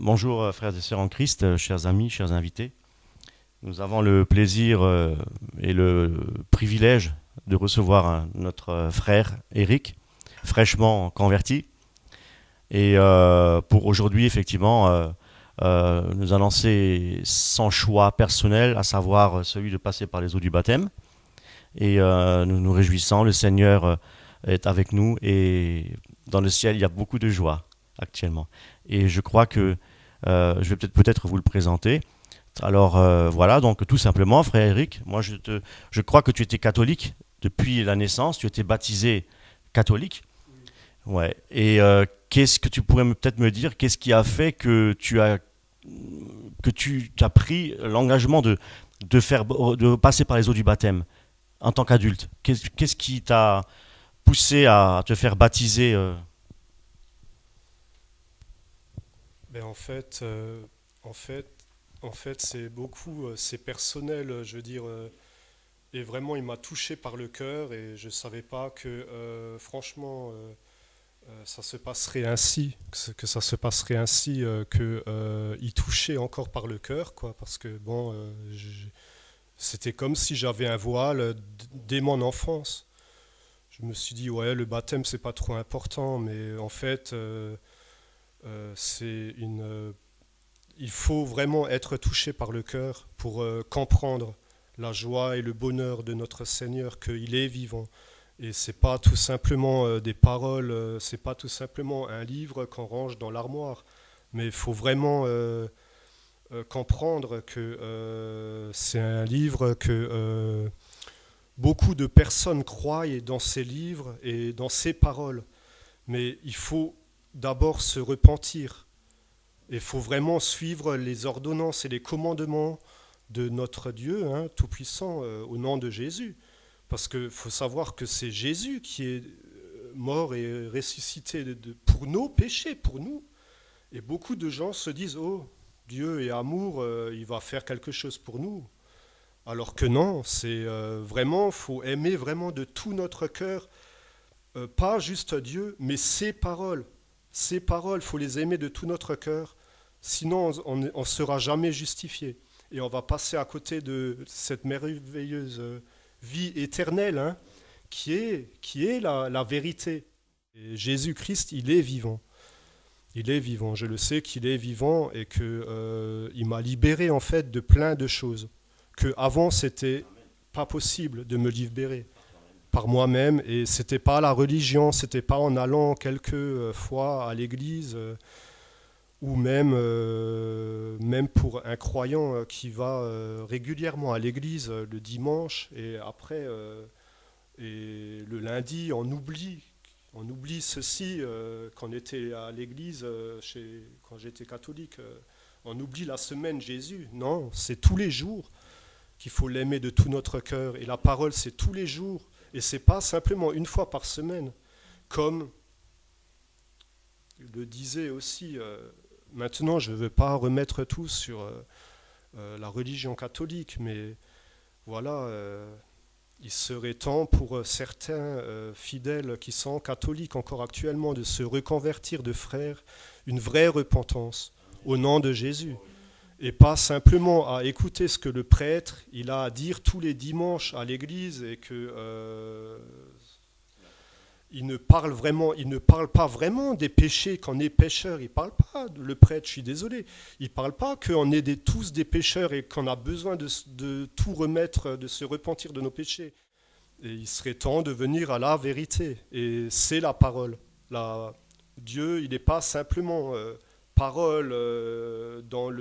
Bonjour frères et sœurs en Christ, chers amis, chers invités. Nous avons le plaisir et le privilège de recevoir notre frère Eric, fraîchement converti. Et pour aujourd'hui, effectivement, nous annoncer son choix personnel, à savoir celui de passer par les eaux du baptême. Et nous nous réjouissons, le Seigneur est avec nous et dans le ciel, il y a beaucoup de joie actuellement. Et je crois que je vais peut-être vous le présenter. Alors voilà, donc tout simplement, frère Eric, je crois que tu étais catholique depuis la naissance, tu étais baptisé catholique. Ouais. Et qu'est-ce que tu pourrais peut-être me dire, qu'est-ce qui a fait que tu as pris l'engagement de passer par les eaux du baptême en tant qu'adulte? Qu'est-ce qui t'a poussé à te faire baptiser Ben en fait, c'est beaucoup, c'est personnel, je veux dire, et vraiment, il m'a touché par le cœur et je savais pas que, franchement, ça se passerait ainsi, que ça se passerait ainsi, que il touchait encore par le cœur, quoi, parce que bon, c'était comme si j'avais un voile dès mon enfance. Je me suis dit, ouais, le baptême, c'est pas trop important, mais en fait, c'est une il faut vraiment être touché par le cœur pour comprendre la joie et le bonheur de notre Seigneur, qu'il est vivant. Et c'est pas tout simplement des paroles, c'est pas tout simplement un livre qu'on range dans l'armoire, mais il faut vraiment comprendre que c'est un livre que beaucoup de personnes croient dans ces livres et dans ces paroles. Mais il faut d'abord se repentir. Il faut vraiment suivre les ordonnances et les commandements de notre Dieu, hein, Tout-Puissant, au nom de Jésus. Parce qu'il faut savoir que c'est Jésus qui est mort et ressuscité pour nos péchés, pour nous. Et beaucoup de gens se disent, oh, Dieu est amour, il va faire quelque chose pour nous. Alors que non, c'est vraiment, il faut aimer vraiment de tout notre cœur, pas juste Dieu, mais ses paroles. Ces paroles, il faut les aimer de tout notre cœur, sinon on ne sera jamais justifié. Et on va passer à côté de cette merveilleuse vie éternelle, hein, qui est la vérité. Et Jésus-Christ, il est vivant. Il est vivant. Je le sais qu'il est vivant et qu'il m'a libéré en fait de plein de choses que avant c'était pas possible de me libérer par moi-même, et c'était pas la religion, c'était pas en allant quelques fois à l'église, ou même, même pour un croyant qui va régulièrement à l'église le dimanche et après et le lundi on oublie ceci quand on était à l'église quand j'étais catholique, on oublie la semaine Jésus. Non, c'est tous les jours qu'il faut l'aimer de tout notre cœur, et la parole c'est tous les jours. Et c'est pas simplement une fois par semaine, comme le disait aussi. Maintenant, je ne veux pas remettre tout sur la religion catholique, mais voilà, il serait temps pour certains fidèles qui sont catholiques encore actuellement de se reconvertir, de faire une vraie repentance au nom de Jésus. Et pas simplement à écouter ce que le prêtre il a à dire tous les dimanches à l'église, et que il ne parle pas vraiment des péchés qu'on est pécheur. Il parle pas, le prêtre, je suis désolé, il parle pas qu'on est tous des pécheurs et qu'on a besoin de tout remettre, de se repentir de nos péchés. Et il serait temps de venir à la vérité. Et c'est la parole. Dieu, il n'est pas simplement parole dans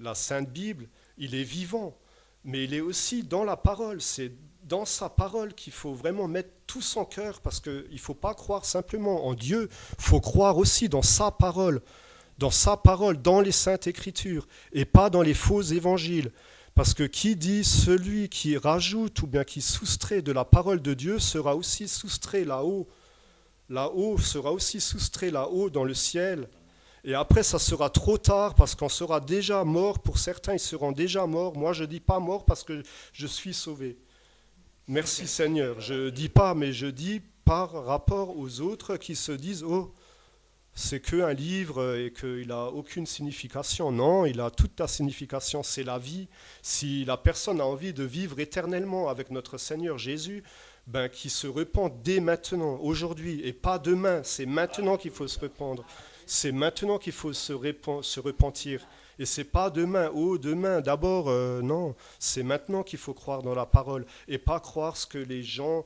la Sainte Bible, il est vivant, mais il est aussi dans la parole. C'est dans sa parole qu'il faut vraiment mettre tout son cœur, parce qu'il ne faut pas croire simplement en Dieu, il faut croire aussi dans sa parole, dans les saintes écritures, et pas dans les faux évangiles. Parce que qui dit celui qui rajoute ou bien qui soustrait de la parole de Dieu sera aussi soustrait là-haut. Là-haut sera aussi soustrait là-haut dans le ciel. Et après, ça sera trop tard parce qu'on sera déjà mort. Pour certains, ils seront déjà morts. Moi, je ne dis pas mort parce que je suis sauvé. Merci Seigneur. Je ne dis pas, mais je dis par rapport aux autres qui se disent, oh, c'est qu'un livre et qu'il n'a aucune signification. Non, il a toute la signification, c'est la vie. Si la personne a envie de vivre éternellement avec notre Seigneur Jésus, ben, qu'il se repente dès maintenant, aujourd'hui, et pas demain. C'est maintenant qu'il faut se rependre. C'est maintenant qu'il faut se repentir. Et c'est pas demain, oh demain, d'abord, non, c'est maintenant qu'il faut croire dans la parole et pas croire ce que les gens,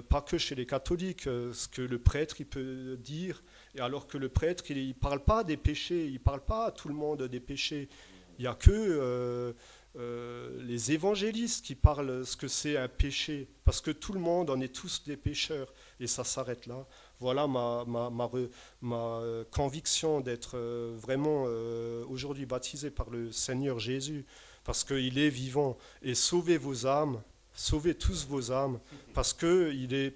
pas que chez les catholiques, ce que le prêtre il peut dire, et alors que le prêtre il ne parle pas des péchés, il ne parle pas à tout le monde des péchés, il n'y a que les évangélistes qui parlent ce que c'est un péché, parce que tout le monde, on est tous des pécheurs, et ça s'arrête là. Voilà ma conviction d'être vraiment aujourd'hui baptisé par le Seigneur Jésus, parce qu'il est vivant. Et sauvez vos âmes, sauvez tous vos âmes, parce qu'il n'est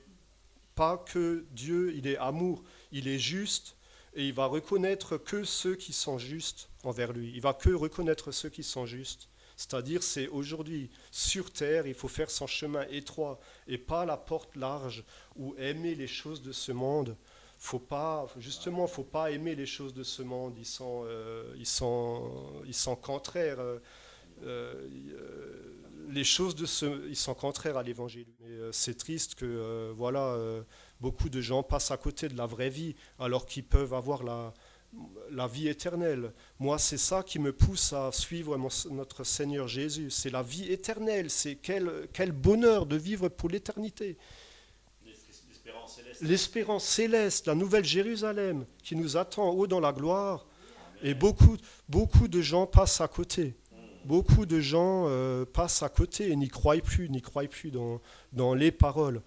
pas que Dieu, il est amour, il est juste, et il va reconnaître que ceux qui sont justes envers lui. Il va que reconnaître ceux qui sont justes. C'est-à-dire, c'est aujourd'hui, sur terre, il faut faire son chemin étroit et pas la porte large ou aimer les choses de ce monde. Faut pas aimer les choses de ce monde. Ils sont contraires. Les choses ils sont contraires à l'évangile. C'est triste que beaucoup de gens passent à côté de la vraie vie alors qu'ils peuvent avoir la vie éternelle. Moi, c'est ça qui me pousse à suivre notre Seigneur Jésus. C'est la vie éternelle. C'est quel bonheur de vivre pour l'éternité. L'espérance céleste, la nouvelle Jérusalem qui nous attend haut dans la gloire. Et beaucoup de gens passent à côté. Beaucoup de gens passent à côté et n'y croient plus dans les paroles.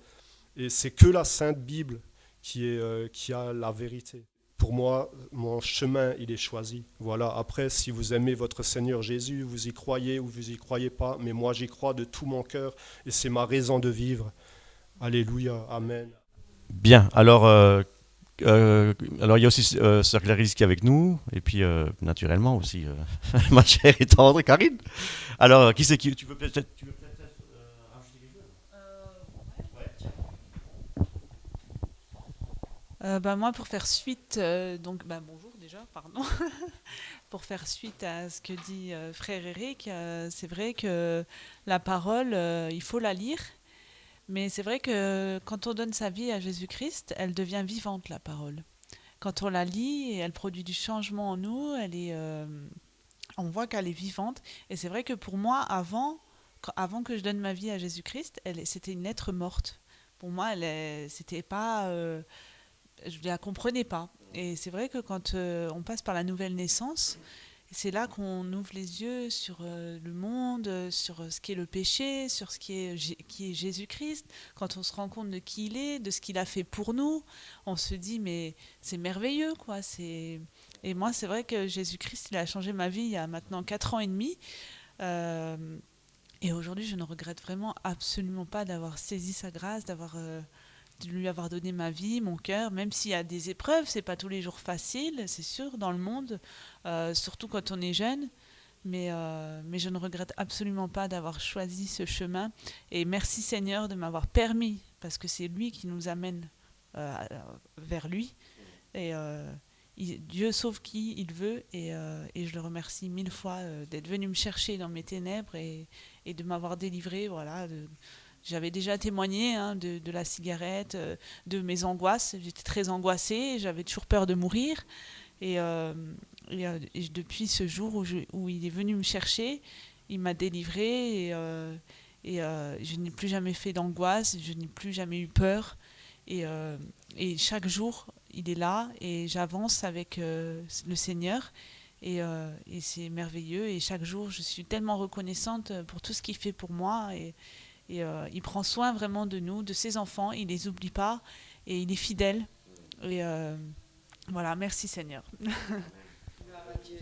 Et c'est que la Sainte Bible qui a la vérité. Pour moi, mon chemin, il est choisi. Voilà. Après, si vous aimez votre Seigneur Jésus, vous y croyez ou vous y croyez pas, mais moi, j'y crois de tout mon cœur et c'est ma raison de vivre. Alléluia. Amen. Bien. Alors il y a aussi Sœur Clarisse qui est avec nous, et puis naturellement aussi ma chère et tendre Karine. Alors, qui c'est qui tu veux peut-être rajouter quelque chose? Moi, pour faire suite, bonjour déjà, pardon. Pour faire suite à ce que dit frère Eric, c'est vrai que la parole, il faut la lire, mais c'est vrai que quand on donne sa vie à Jésus-Christ, elle devient vivante, la parole. Quand on la lit, elle produit du changement en nous, on voit qu'elle est vivante. Et c'est vrai que pour moi, avant que je donne ma vie à Jésus-Christ, c'était une lettre morte. Pour moi, c'était pas, je ne la comprenais pas. Et c'est vrai que quand on passe par la nouvelle naissance, c'est là qu'on ouvre les yeux sur le monde, sur ce qu'est le péché, sur ce qui est Jésus-Christ. Quand on se rend compte de qui il est, de ce qu'il a fait pour nous, on se dit mais c'est merveilleux, quoi. Et moi, c'est vrai que Jésus-Christ, il a changé ma vie il y a maintenant 4 ans et demi. Euh, et aujourd'hui, je ne regrette vraiment absolument pas d'avoir saisi sa grâce, de lui avoir donné ma vie, mon cœur, même s'il y a des épreuves, c'est pas tous les jours facile, c'est sûr, dans le monde, surtout quand on est jeune, mais je ne regrette absolument pas d'avoir choisi ce chemin, et merci Seigneur de m'avoir permis, parce que c'est lui qui nous amène vers lui, et Dieu sauve qui il veut, et je le remercie 1000 fois d'être venu me chercher dans mes ténèbres, et de m'avoir délivré, voilà, j'avais déjà témoigné de la cigarette, de mes angoisses. J'étais très angoissée, j'avais toujours peur de mourir. Et depuis ce jour où il est venu me chercher, il m'a délivrée et je n'ai plus jamais fait d'angoisse, je n'ai plus jamais eu peur. Et chaque jour, il est là et j'avance avec le Seigneur. Et c'est merveilleux. Et chaque jour, je suis tellement reconnaissante pour tout ce qu'il fait pour moi. Et il prend soin vraiment de nous, de ses enfants, il ne les oublie pas et il est fidèle. Et voilà, merci Seigneur. Gloire à Dieu.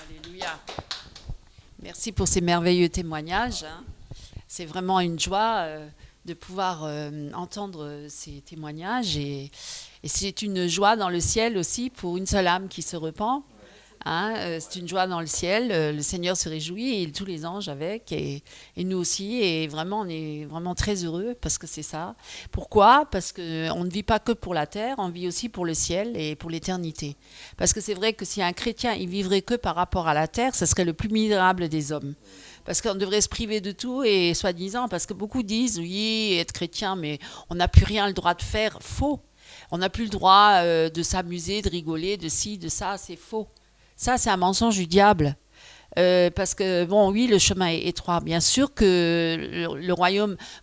Alléluia. Merci pour ces merveilleux témoignages. C'est vraiment une joie de pouvoir entendre ces témoignages et c'est une joie dans le ciel aussi pour une seule âme qui se repent. C'est une joie dans le ciel. Le Seigneur se réjouit et tous les anges avec et nous aussi. Et vraiment, on est vraiment très heureux parce que c'est ça. Pourquoi ? Parce qu'on ne vit pas que pour la terre, on vit aussi pour le ciel et pour l'éternité. Parce que c'est vrai que si un chrétien il vivrait que par rapport à la terre, ce serait le plus misérable des hommes. Parce qu'on devrait se priver de tout et soi-disant, parce que beaucoup disent, oui, être chrétien, mais on n'a plus rien le droit de faire. Faux. On n'a plus le droit de s'amuser, de rigoler, de ci, de ça, c'est faux. Ça, c'est un mensonge du diable. Parce que, bon, oui, le chemin est étroit. Bien sûr que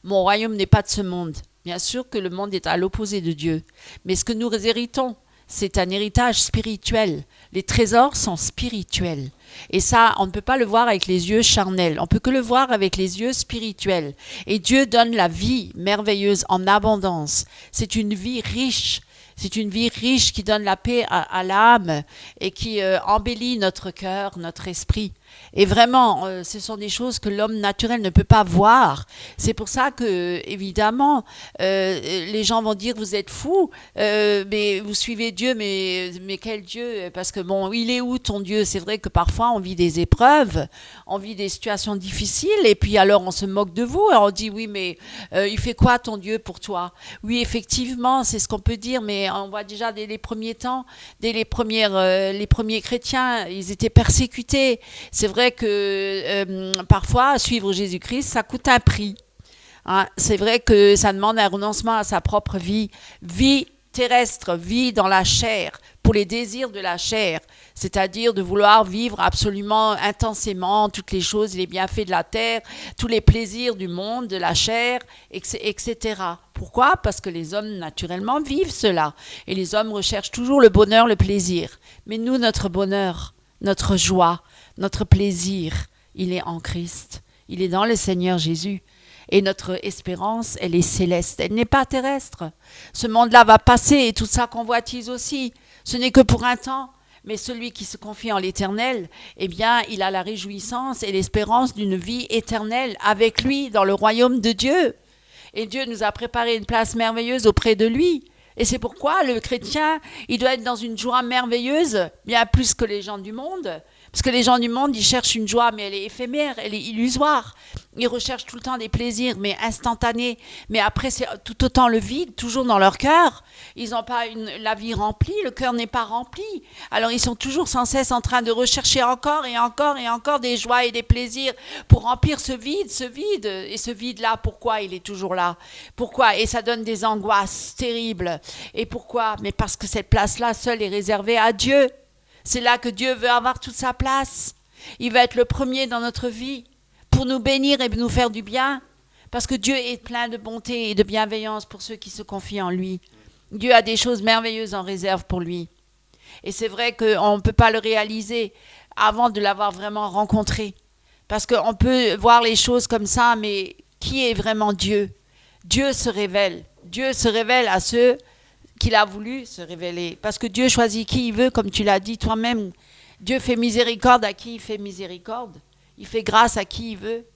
mon royaume n'est pas de ce monde. Bien sûr que le monde est à l'opposé de Dieu. Mais ce que nous héritons, c'est un héritage spirituel. Les trésors sont spirituels. Et ça, on ne peut pas le voir avec les yeux charnels. On peut que le voir avec les yeux spirituels. Et Dieu donne la vie merveilleuse en abondance. C'est une vie riche. C'est une vie riche qui donne la paix à l'âme et qui embellit notre cœur, notre esprit. Et vraiment, ce sont des choses que l'homme naturel ne peut pas voir. C'est pour ça que, évidemment, les gens vont dire, vous êtes fous, mais vous suivez Dieu, mais quel Dieu ? Parce que, bon, il est où ton Dieu ? C'est vrai que parfois, on vit des épreuves, on vit des situations difficiles, et puis alors, on se moque de vous, et on dit, oui, mais il fait quoi ton Dieu pour toi ? Oui, effectivement, c'est ce qu'on peut dire, mais on voit déjà dès les premiers temps, dès les premiers chrétiens, ils étaient persécutés. C'est vrai que parfois, suivre Jésus-Christ, ça coûte un prix. C'est vrai que ça demande un renoncement à sa propre vie. Vie terrestre, vie dans la chair, pour les désirs de la chair. C'est-à-dire de vouloir vivre absolument intensément toutes les choses, les bienfaits de la terre, tous les plaisirs du monde, de la chair, etc. Pourquoi ? Parce que les hommes, naturellement, vivent cela. Et les hommes recherchent toujours le bonheur, le plaisir. Mais nous, notre bonheur, notre joie, notre plaisir, il est en Christ. Il est dans le Seigneur Jésus. Et notre espérance, elle est céleste. Elle n'est pas terrestre. Ce monde-là va passer et tout ça convoitise aussi. Ce n'est que pour un temps. Mais celui qui se confie en l'Éternel, eh bien, il a la réjouissance et l'espérance d'une vie éternelle avec lui dans le royaume de Dieu. Et Dieu nous a préparé une place merveilleuse auprès de lui. Et c'est pourquoi le chrétien, il doit être dans une joie merveilleuse, bien plus que les gens du monde. Parce que les gens du monde, ils cherchent une joie, mais elle est éphémère, elle est illusoire. Ils recherchent tout le temps des plaisirs, mais instantanés. Mais après, c'est tout autant le vide, toujours dans leur cœur. Ils n'ont pas la vie remplie, le cœur n'est pas rempli. Alors, ils sont toujours sans cesse en train de rechercher encore et encore et encore des joies et des plaisirs pour remplir ce vide. Et ce vide-là, pourquoi il est toujours là ? Pourquoi ? Et ça donne des angoisses terribles. Et pourquoi ? Mais parce que cette place-là, seule, est réservée à Dieu. C'est là que Dieu veut avoir toute sa place. Il va être le premier dans notre vie pour nous bénir et nous faire du bien. Parce que Dieu est plein de bonté et de bienveillance pour ceux qui se confient en lui. Dieu a des choses merveilleuses en réserve pour lui. Et c'est vrai qu'on ne peut pas le réaliser avant de l'avoir vraiment rencontré. Parce qu'on peut voir les choses comme ça, mais qui est vraiment Dieu ? Dieu se révèle. Dieu se révèle à ceux qu'il a voulu se révéler. Parce que Dieu choisit qui il veut, comme tu l'as dit toi-même. Dieu fait miséricorde à qui il fait miséricorde. Il fait grâce à qui il veut.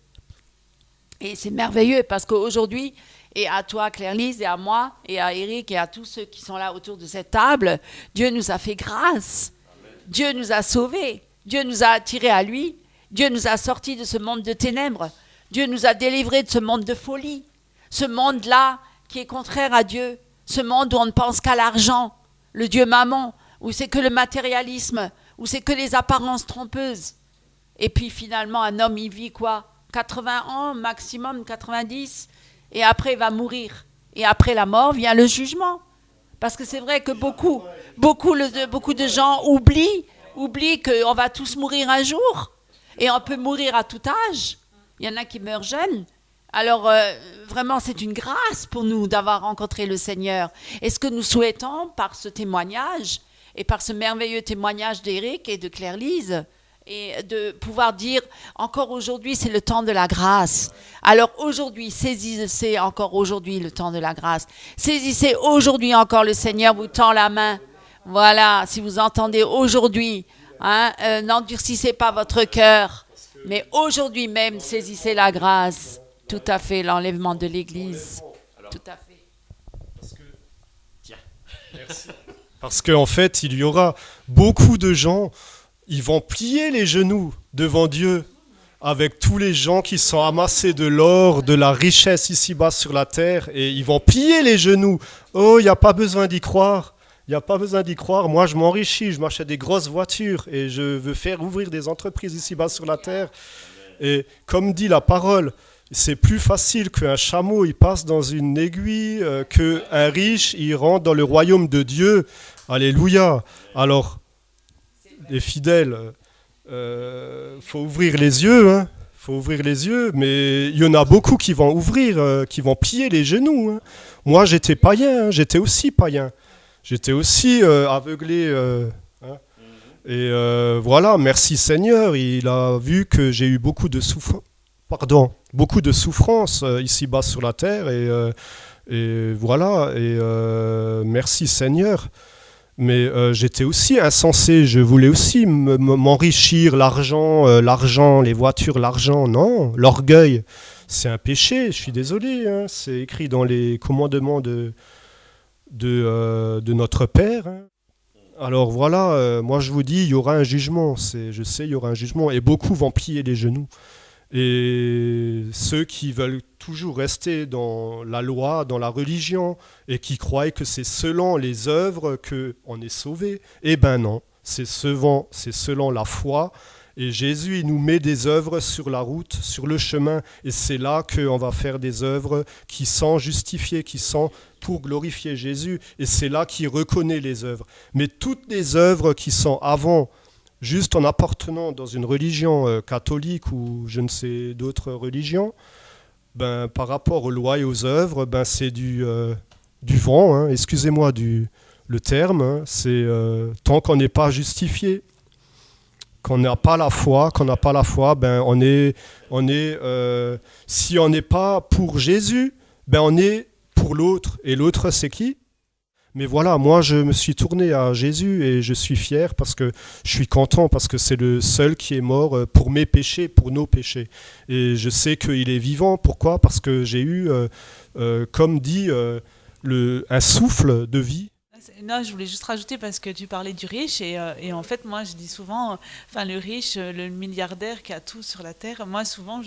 Et c'est merveilleux parce qu'aujourd'hui, et à toi Claire-Lise, et à moi, et à Eric, et à tous ceux qui sont là autour de cette table, Dieu nous a fait grâce. Amen. Dieu nous a sauvés. Dieu nous a attirés à lui. Dieu nous a sortis de ce monde de ténèbres. Dieu nous a délivrés de ce monde de folie. Ce monde-là qui est contraire à Dieu. Ce monde où on ne pense qu'à l'argent, le Dieu mammon, où c'est que le matérialisme, où c'est que les apparences trompeuses. Et puis finalement, un homme, il vit quoi ? 80 ans, maximum 90, et après il va mourir. Et après la mort vient le jugement. Parce que c'est vrai que beaucoup de gens oublient qu'on va tous mourir un jour. Et on peut mourir à tout âge. Il y en a qui meurent jeunes. Alors, vraiment, c'est une grâce pour nous d'avoir rencontré le Seigneur. Et ce que nous souhaitons par ce témoignage, et par ce merveilleux témoignage d'Éric et de Claire-Lise, et de pouvoir dire, encore aujourd'hui, c'est le temps de la grâce. Alors aujourd'hui, saisissez encore aujourd'hui le temps de la grâce. Saisissez aujourd'hui encore, le Seigneur vous tend la main. Voilà, si vous entendez aujourd'hui, n'endurcissez pas votre cœur, mais aujourd'hui même, saisissez la grâce. Tout à fait, l'enlèvement de l'Église. Tout à fait. Merci. Parce qu'en fait, il y aura beaucoup de gens ils vont plier les genoux devant Dieu avec tous les gens qui sont amassés de l'or, de la richesse ici-bas sur la terre, et ils vont plier les genoux. Oh, il n'y a pas besoin d'y croire. Il n'y a pas besoin d'y croire. Moi, je m'enrichis, je m'achète des grosses voitures et je veux faire ouvrir des entreprises ici-bas sur la terre. Et comme dit la parole, c'est plus facile qu'un chameau il passe dans une aiguille, qu'un riche il rentre dans le royaume de Dieu. Alléluia. Alors, les fidèles, faut ouvrir les yeux, hein. Faut ouvrir les yeux, mais il y en a beaucoup qui vont ouvrir, qui vont plier les genoux. Hein. Moi, j'étais païen, hein. J'étais aussi païen. J'étais aussi aveuglé. Hein. Et voilà, merci Seigneur, il a vu que j'ai eu beaucoup de souffrance ici-bas sur la terre. Et voilà, et merci Seigneur. Mais j'étais aussi insensé, je voulais aussi m'enrichir, l'argent, les voitures, l'argent. Non, l'orgueil, c'est un péché, je suis désolé. Hein. C'est écrit dans les commandements de notre Père. Hein. Alors voilà, moi je vous dis, il y aura un jugement. Je sais, il y aura un jugement. Et beaucoup vont plier les genoux. Et ceux qui veulent toujours rester dans la loi, dans la religion, et qui croient que c'est selon les œuvres qu'on est sauvé, eh ben non, c'est selon la foi. Et Jésus, il nous met des œuvres sur la route, sur le chemin, et c'est là qu'on va faire des œuvres qui sont justifiées, qui sont pour glorifier Jésus, et c'est là qu'il reconnaît les œuvres. Mais toutes les œuvres qui sont avant, juste en appartenant dans une religion catholique ou je ne sais d'autres religions, ben, par rapport aux lois et aux œuvres, ben, c'est du vent, hein, excusez-moi le terme, hein, c'est tant qu'on n'est pas justifié, qu'on n'a pas la foi, ben, si on n'est pas pour Jésus, ben, on est pour l'autre. Et l'autre, c'est qui ? Mais voilà, moi je me suis tourné à Jésus et je suis fier parce que je suis content, parce que c'est le seul qui est mort pour mes péchés, pour nos péchés. Et je sais qu'il est vivant. Pourquoi ? Parce que j'ai eu, comme dit, un souffle de vie. Non, je voulais juste rajouter parce que tu parlais du riche et en fait moi je dis souvent, le riche, le milliardaire qui a tout sur la terre, moi souvent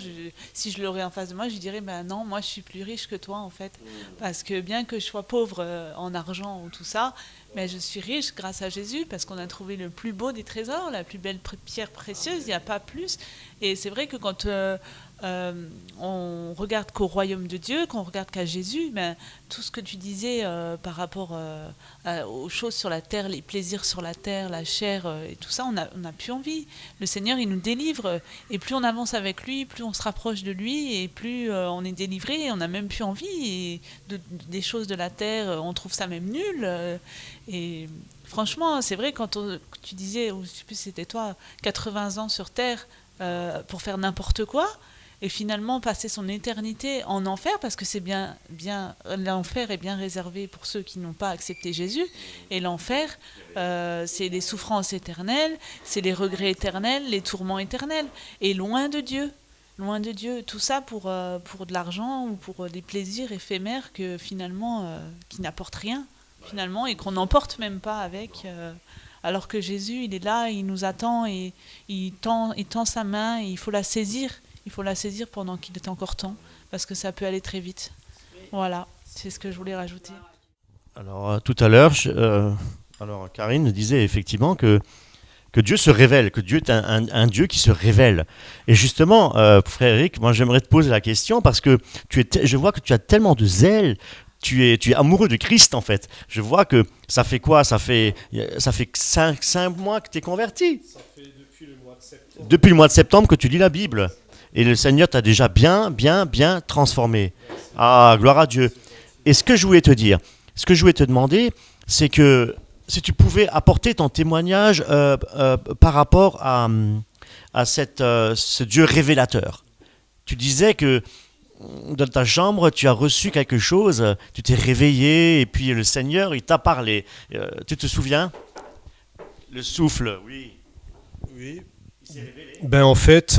si je l'aurais en face de moi, je dirais ben non, moi je suis plus riche que toi en fait, parce que bien que je sois pauvre en argent ou tout ça, mais je suis riche grâce à Jésus parce qu'on a trouvé le plus beau des trésors, la plus belle pierre précieuse, il n'y a pas plus. Et c'est vrai que quand on regarde qu'au royaume de Dieu, qu'on regarde qu'à Jésus, ben, tout ce que tu disais par rapport aux choses sur la terre, les plaisirs sur la terre, la chair et tout ça, on n'a plus envie. Le Seigneur, il nous délivre, et plus on avance avec lui, plus on se rapproche de lui, et plus on est délivré, et on n'a même plus envie. Et des choses de la terre, on trouve ça même nul. Et franchement, c'est vrai, quand tu disais, ou je ne sais plus si c'était toi, 80 ans sur terre pour faire n'importe quoi, et finalement passer son éternité en enfer, parce que c'est bien l'enfer est bien réservé pour ceux qui n'ont pas accepté Jésus, et l'enfer c'est les souffrances éternelles, c'est les regrets éternels, les tourments éternels, et loin de Dieu, tout ça pour de l'argent ou pour des plaisirs éphémères que finalement qui n'apportent rien finalement, et qu'on n'emporte même pas avec, alors que Jésus il est là, il nous attend, et il tend sa main, et il faut la saisir pendant qu'il est encore temps, parce que ça peut aller très vite. Voilà, c'est ce que je voulais rajouter. Alors tout à l'heure, Karine disait effectivement que Dieu se révèle, que Dieu est un Dieu qui se révèle. Et justement, frère Eric, moi j'aimerais te poser la question, parce que je vois que tu as tellement de zèle, tu es amoureux de Christ en fait. Je vois que ça fait quoi ? Ça fait 5 mois que tu es converti. Ça fait depuis le mois de septembre. Depuis le mois de septembre que tu lis la Bible. Et le Seigneur t'a déjà bien transformé. Ah, gloire à Dieu. Et ce que je voulais te dire, ce que je voulais te demander, c'est que si tu pouvais apporter ton témoignage par rapport à ce Dieu révélateur. Tu disais que dans ta chambre, tu as reçu quelque chose, tu t'es réveillé, et puis le Seigneur, il t'a parlé. Tu te souviens ? Le souffle, oui. Oui. Il s'est révélé. Ben en fait,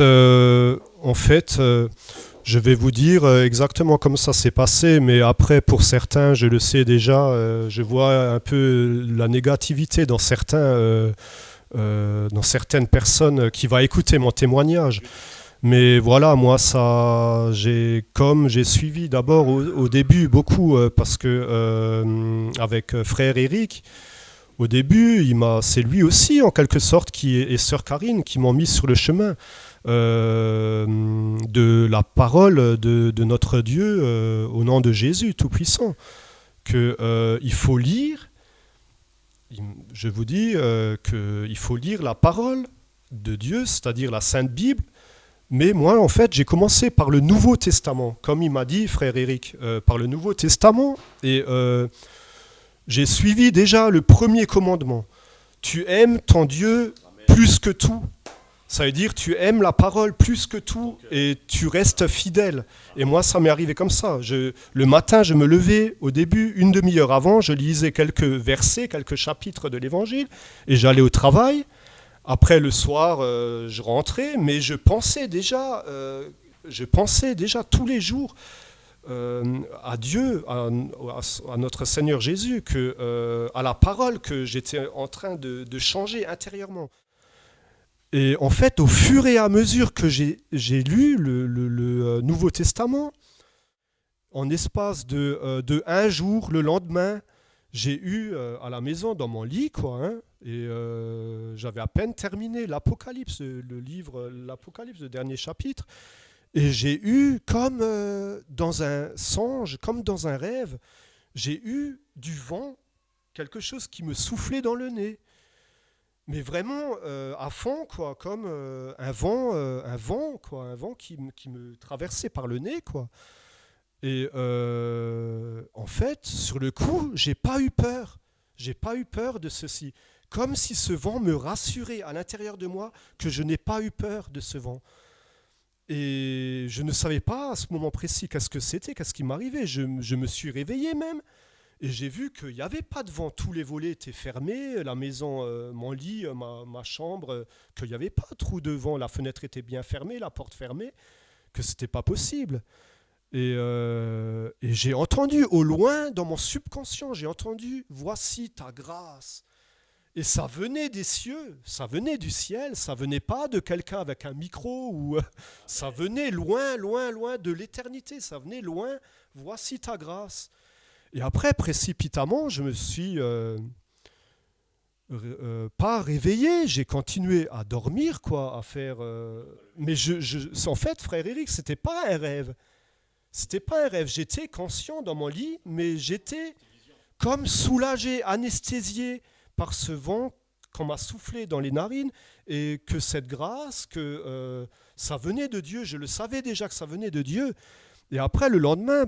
je vais vous dire exactement comme ça s'est passé, mais après, pour certains, je le sais déjà, je vois un peu la négativité dans certains dans certaines personnes qui va écouter mon témoignage. Mais voilà, moi, j'ai suivi d'abord au début beaucoup, parce que avec frère Eric, au début, c'est lui aussi, en quelque sorte, et sœur Karine, qui m'ont mis sur le chemin de la parole de notre Dieu au nom de Jésus Tout-Puissant. Il faut lire, je vous dis qu'il faut lire la parole de Dieu, c'est-à-dire la Sainte Bible. Mais moi, en fait, j'ai commencé par le Nouveau Testament, comme il m'a dit, frère Eric, par le Nouveau Testament. Et j'ai suivi déjà le premier commandement. Tu aimes ton Dieu plus que tout. Ça veut dire tu aimes la parole plus que tout et tu restes fidèle. Et moi, ça m'est arrivé comme ça. Le matin, je me levais au début, une demi-heure avant, je lisais quelques versets, quelques chapitres de l'Évangile et j'allais au travail. Après, le soir, je rentrais, mais je pensais déjà tous les jours à Dieu, à notre Seigneur Jésus, à la parole que j'étais en train de changer intérieurement. Et en fait, au fur et à mesure que j'ai lu le Nouveau Testament, en espace de un jour, le lendemain, j'ai eu à la maison, dans mon lit, et j'avais à peine terminé l'Apocalypse, le livre l'Apocalypse, le dernier chapitre, et j'ai eu, comme dans un songe, comme dans un rêve, j'ai eu du vent, quelque chose qui me soufflait dans le nez. Mais vraiment à fond, comme un vent qui me traversait par le nez, Et en fait, sur le coup, j'ai pas eu peur. J'ai pas eu peur de ceci. Comme si ce vent me rassurait à l'intérieur de moi que je n'ai pas eu peur de ce vent. Et je ne savais pas à ce moment précis qu'est-ce que c'était, qu'est-ce qui m'arrivait. Je me suis réveillé même. Et j'ai vu qu'il n'y avait pas de vent, tous les volets étaient fermés, la maison, mon lit, ma chambre, qu'il n'y avait pas de trou de vent, la fenêtre était bien fermée, la porte fermée, que ce n'était pas possible. Et j'ai entendu au loin, dans mon subconscient, j'ai entendu « Voici ta grâce ». Et ça venait des cieux, ça venait du ciel, ça venait pas de quelqu'un avec un micro, ou ça venait loin, loin, loin de l'éternité, ça venait loin « Voici ta grâce ». Et après, précipitamment, je me suis pas réveillé, j'ai continué à dormir, à faire... Mais en fait, frère Eric, c'était pas un rêve. C'était pas un rêve. J'étais conscient dans mon lit, mais j'étais comme soulagé, anesthésié par ce vent qu'on m'a soufflé dans les narines, et que cette grâce, que ça venait de Dieu. Je le savais déjà que ça venait de Dieu. Et après, le lendemain,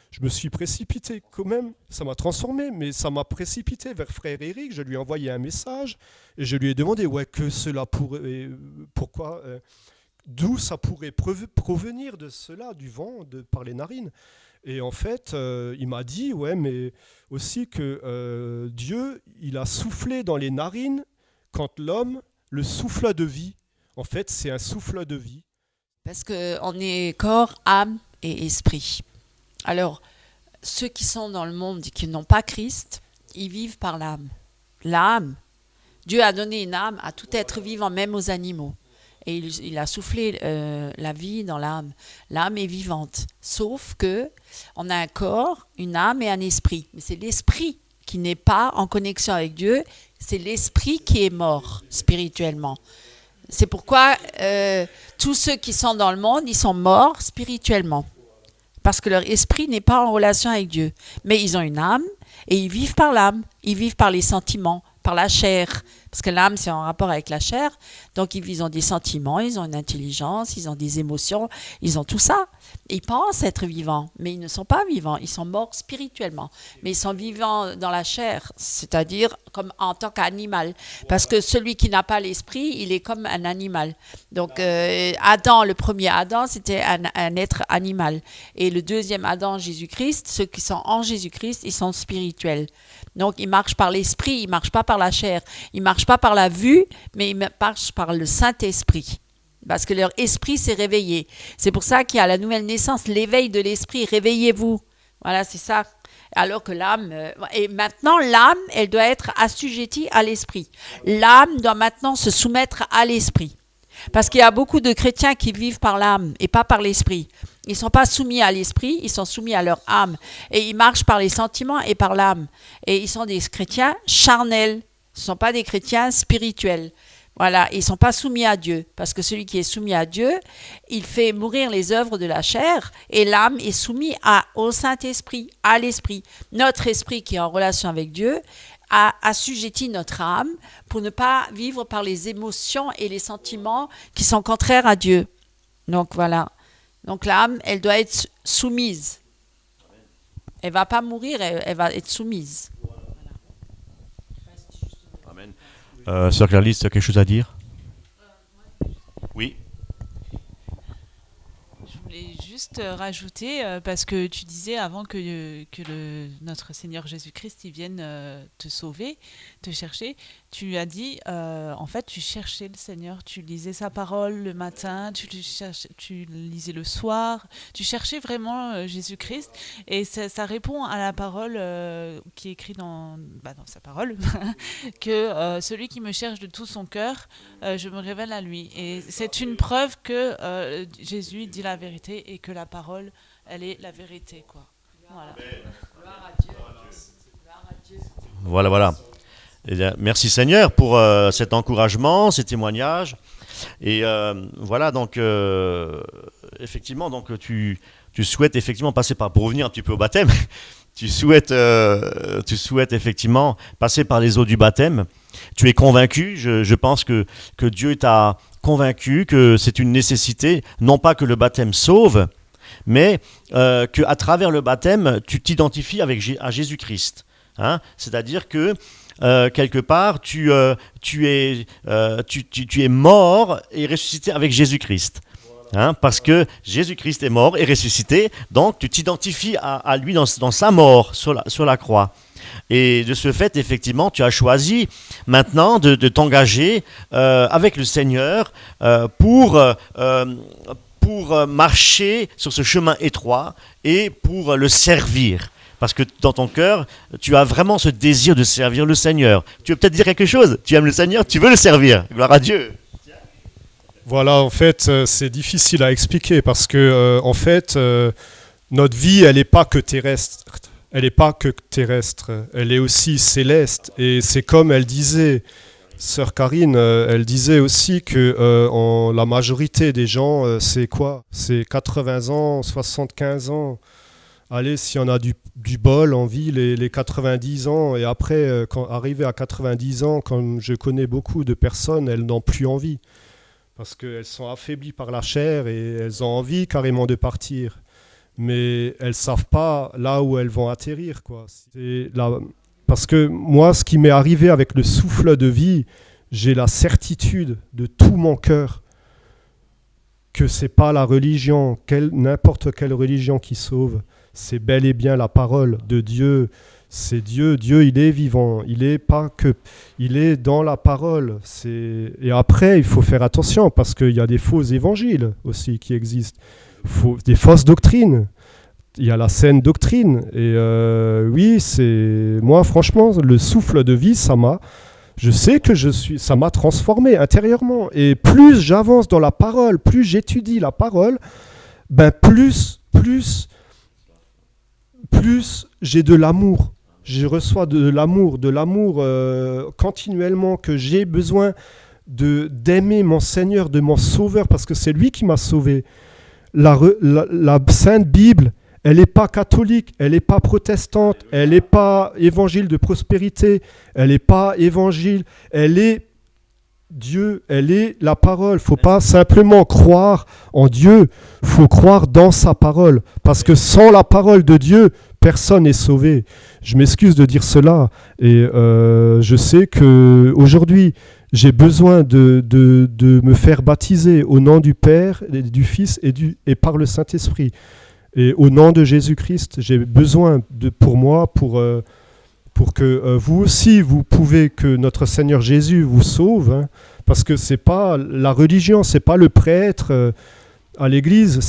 je me suis précipité quand même, ça m'a transformé, mais ça m'a précipité vers frère Eric, je lui ai envoyé un message et je lui ai demandé que cela pourrait, pourquoi, d'où ça pourrait provenir de cela, du vent par les narines. Et en fait, il m'a dit, mais aussi que Dieu, il a soufflé dans les narines quand l'homme le souffle de vie. En fait, c'est un souffle de vie. Parce qu'on est corps, âme et esprit. Alors, ceux qui sont dans le monde et qui n'ont pas Christ, ils vivent par l'âme. L'âme, Dieu a donné une âme à tout être vivant, même aux animaux. Et il a soufflé la vie dans l'âme. L'âme est vivante, sauf que on a un corps, une âme et un esprit. Mais c'est l'esprit qui n'est pas en connexion avec Dieu, c'est l'esprit qui est mort spirituellement. C'est pourquoi tous ceux qui sont dans le monde, ils sont morts spirituellement. Parce que leur esprit n'est pas en relation avec Dieu. Mais ils ont une âme et ils vivent par l'âme. Ils vivent par les sentiments, par la chair. Parce que l'âme, c'est en rapport avec la chair. Donc, ils ont des sentiments, ils ont une intelligence, ils ont des émotions, ils ont tout ça. Ils pensent être vivants, mais ils ne sont pas vivants. Ils sont morts spirituellement. Mais ils sont vivants dans la chair, c'est-à-dire comme en tant qu'animal. Parce que celui qui n'a pas l'esprit, il est comme un animal. Donc, Adam, le premier Adam, c'était un être animal. Et le deuxième Adam, Jésus-Christ, ceux qui sont en Jésus-Christ, ils sont spirituels. Donc, ils marchent par l'esprit, ils ne marchent pas par la chair. Ils ne marchent pas par la vue, mais ils marchent par le Saint-Esprit. Parce que leur esprit s'est réveillé. C'est pour ça qu'il y a la nouvelle naissance, l'éveil de l'esprit. Réveillez-vous. Voilà, c'est ça. Alors que l'âme... et maintenant, l'âme, elle doit être assujettie à l'esprit. L'âme doit maintenant se soumettre à l'esprit. Parce qu'il y a beaucoup de chrétiens qui vivent par l'âme et pas par l'esprit. Ils ne sont pas soumis à l'esprit, ils sont soumis à leur âme. Et ils marchent par les sentiments et par l'âme. Et ils sont des chrétiens charnels. Ce ne sont pas des chrétiens spirituels. Voilà, ils ne sont pas soumis à Dieu. Parce que celui qui est soumis à Dieu, il fait mourir les œuvres de la chair. Et l'âme est soumise au Saint-Esprit, à l'esprit. Notre esprit qui est en relation avec Dieu a assujetti notre âme pour ne pas vivre par les émotions et les sentiments qui sont contraires à Dieu. Donc voilà. Donc l'âme, elle doit être soumise. Elle ne va pas mourir, elle va être soumise. Amen. Sœur Clarisse, tu as quelque chose à dire? Oui. Je voulais juste rajouter, parce que tu disais avant que notre Seigneur Jésus-Christ il vienne te sauver, te chercher, tu as dit, en fait, tu cherchais le Seigneur, tu lisais sa parole le matin, tu lisais le soir, tu cherchais vraiment Jésus-Christ, et ça répond à la parole qui est écrite dans sa parole, que celui qui me cherche de tout son cœur, je me révèle à lui. Et c'est une preuve que Jésus dit la vérité et que la parole, elle est la vérité, quoi. Voilà. Gloire à Dieu. Gloire à Dieu. Voilà. Eh bien, merci Seigneur pour cet encouragement, ces témoignages. Et voilà, donc effectivement, donc tu souhaites effectivement passer par, pour revenir un petit peu au baptême, tu souhaites effectivement passer par les eaux du baptême. Tu es convaincu, je pense que Dieu t'a convaincu que c'est une nécessité, non pas que le baptême sauve, mais qu'à travers le baptême, tu t'identifies à Jésus-Christ. Hein? C'est-à-dire que quelque part, tu es mort et ressuscité avec Jésus-Christ. Hein, parce que Jésus-Christ est mort et ressuscité, donc tu t'identifies à lui dans sa mort sur la croix. Et de ce fait, effectivement, tu as choisi maintenant de t'engager avec le Seigneur pour marcher sur ce chemin étroit et pour le servir. Parce que dans ton cœur, tu as vraiment ce désir de servir le Seigneur. Tu veux peut-être dire quelque chose? Tu aimes le Seigneur, tu veux le servir. Gloire à Dieu. Voilà, en fait, c'est difficile à expliquer parce que, en fait, notre vie, elle n'est pas que terrestre. Elle n'est pas que terrestre. Elle est aussi céleste. Et c'est comme elle disait, sœur Karine, elle disait aussi que la majorité des gens, c'est quoi? C'est 80 ans, 75 ans. Allez, s'il y en a du bol en vie, les 90 ans. Et après, quand arrivé à 90 ans, comme je connais beaucoup de personnes, elles n'ont plus envie. Parce qu'elles sont affaiblies par la chair et elles ont envie carrément de partir. Mais elles ne savent pas là où elles vont atterrir, quoi. Parce que moi, ce qui m'est arrivé avec le souffle de vie, j'ai la certitude de tout mon cœur que ce n'est pas la religion, n'importe quelle religion qui sauve. C'est bel et bien la parole de Dieu. C'est Dieu. Dieu, il est vivant. Il est dans la parole. Et après, il faut faire attention parce qu'il y a des faux évangiles aussi qui existent. Des fausses doctrines. Il y a la saine doctrine. Et oui, moi, franchement, le souffle de vie, je sais que ça m'a transformé intérieurement. Et plus j'avance dans la parole, plus j'étudie la parole, plus j'ai de l'amour. Je reçois de l'amour continuellement, que j'ai besoin d'aimer mon Seigneur, de mon Sauveur, parce que c'est lui qui m'a sauvé. La Sainte Bible, elle n'est pas catholique, elle n'est pas protestante, elle n'est pas évangile de prospérité, elle n'est pas évangile, elle est Dieu, elle est la parole. Il ne faut pas simplement croire en Dieu, il faut croire dans sa parole. Parce que sans la parole de Dieu, personne n'est sauvé. Je m'excuse de dire cela. Et je sais qu'aujourd'hui, j'ai besoin de me faire baptiser au nom du Père, et du Fils et par le Saint-Esprit. Et au nom de Jésus-Christ, j'ai besoin pour que vous aussi, vous pouvez, que notre Seigneur Jésus vous sauve, hein, parce que c'est pas la religion, c'est pas le prêtre à l'église,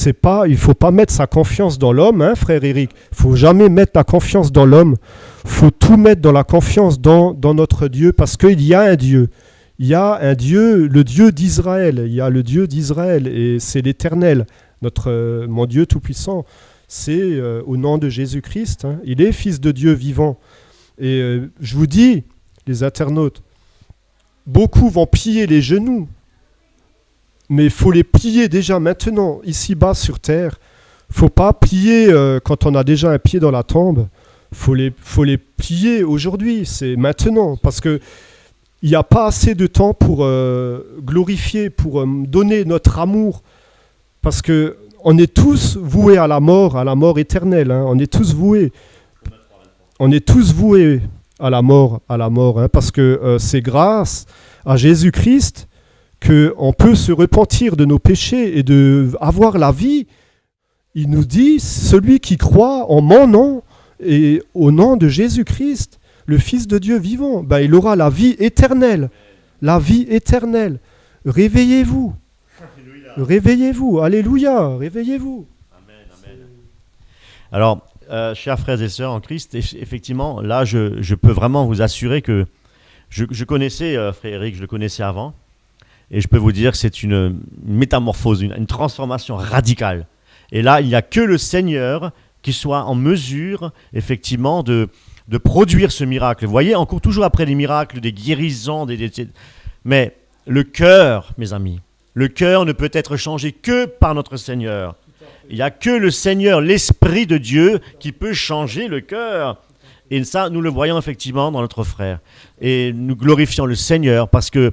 il faut pas mettre sa confiance dans l'homme, hein, frère Éric. Il faut jamais mettre la confiance dans l'homme. Il faut tout mettre dans la confiance dans notre Dieu, parce qu'il y a un Dieu. Il y a un Dieu, le Dieu d'Israël. Il y a le Dieu d'Israël et c'est l'Éternel, mon Dieu tout-puissant. C'est au nom de Jésus-Christ. Hein. Il est Fils de Dieu vivant. Et je vous dis, les internautes, beaucoup vont plier les genoux. Mais il faut les plier déjà maintenant, ici-bas sur terre. Il ne faut pas plier quand on a déjà un pied dans la tombe. Il faut les plier aujourd'hui, c'est maintenant. Parce qu'il n'y a pas assez de temps pour glorifier, pour donner notre amour. Parce qu'on est tous voués à la mort éternelle. Hein. On est tous voués. On est tous voués à la mort. Hein, parce que c'est grâce à Jésus-Christ qu'on peut se repentir de nos péchés et avoir la vie. Il nous dit, celui qui croit en mon nom et au nom de Jésus-Christ, le Fils de Dieu vivant, ben, il aura la vie éternelle. La vie éternelle. Réveillez-vous. Alléluia. Réveillez-vous. Alléluia. Réveillez-vous. Amen, amen. Alors, chers frères et sœurs en Christ, effectivement, là, je peux vraiment vous assurer que je connaissais frère Éric, je le connaissais avant. Et je peux vous dire que c'est une métamorphose, une transformation radicale. Et là, il n'y a que le Seigneur qui soit en mesure, effectivement, de produire ce miracle. Vous voyez, on court toujours après les miracles, des guérisons, mais le cœur, mes amis, le cœur ne peut être changé que par notre Seigneur. Il n'y a que le Seigneur, l'Esprit de Dieu, qui peut changer le cœur. Et ça, nous le voyons effectivement dans notre frère. Et nous glorifions le Seigneur parce que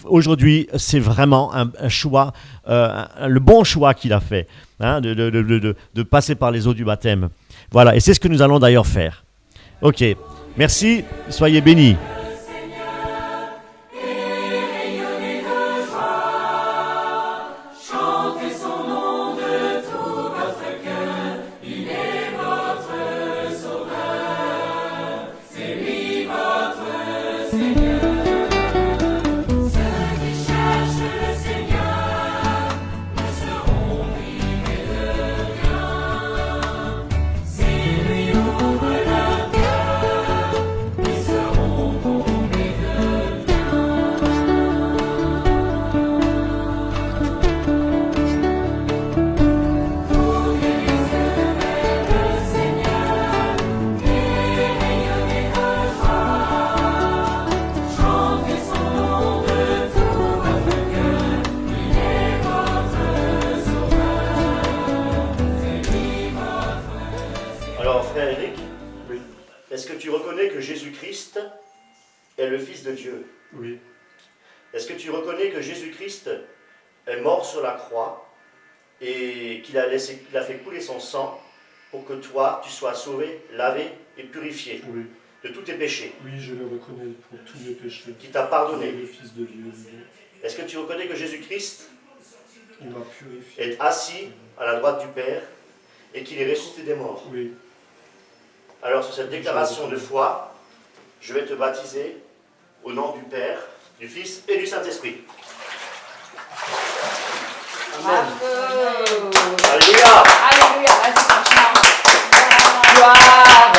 aujourd'hui, c'est vraiment un choix, le bon choix qu'il a fait, hein, de passer par les eaux du baptême. Voilà, et c'est ce que nous allons d'ailleurs faire. Ok, merci, soyez bénis. Alors, frère Éric, oui. Est-ce que tu reconnais que Jésus-Christ est le Fils de Dieu? Oui. Est-ce que tu reconnais que Jésus-Christ est mort sur la croix et qu'il a fait couler son sang pour que toi, tu sois sauvé, lavé et purifié Oui. de tous tes péchés? Oui, je le reconnais pour tous mes péchés. Qui t'a pardonné? Le Fils de Dieu. Est-ce que tu reconnais que Jésus-Christ il m'a purifié, est assis à la droite du Père et qu'il est ressuscité des morts? Oui. Alors, sur cette déclaration de foi, je vais te baptiser au nom du Père, du Fils et du Saint-Esprit. Amen. Bravo. Alléluia. Alléluia. Vas-y, franchement. Gloire.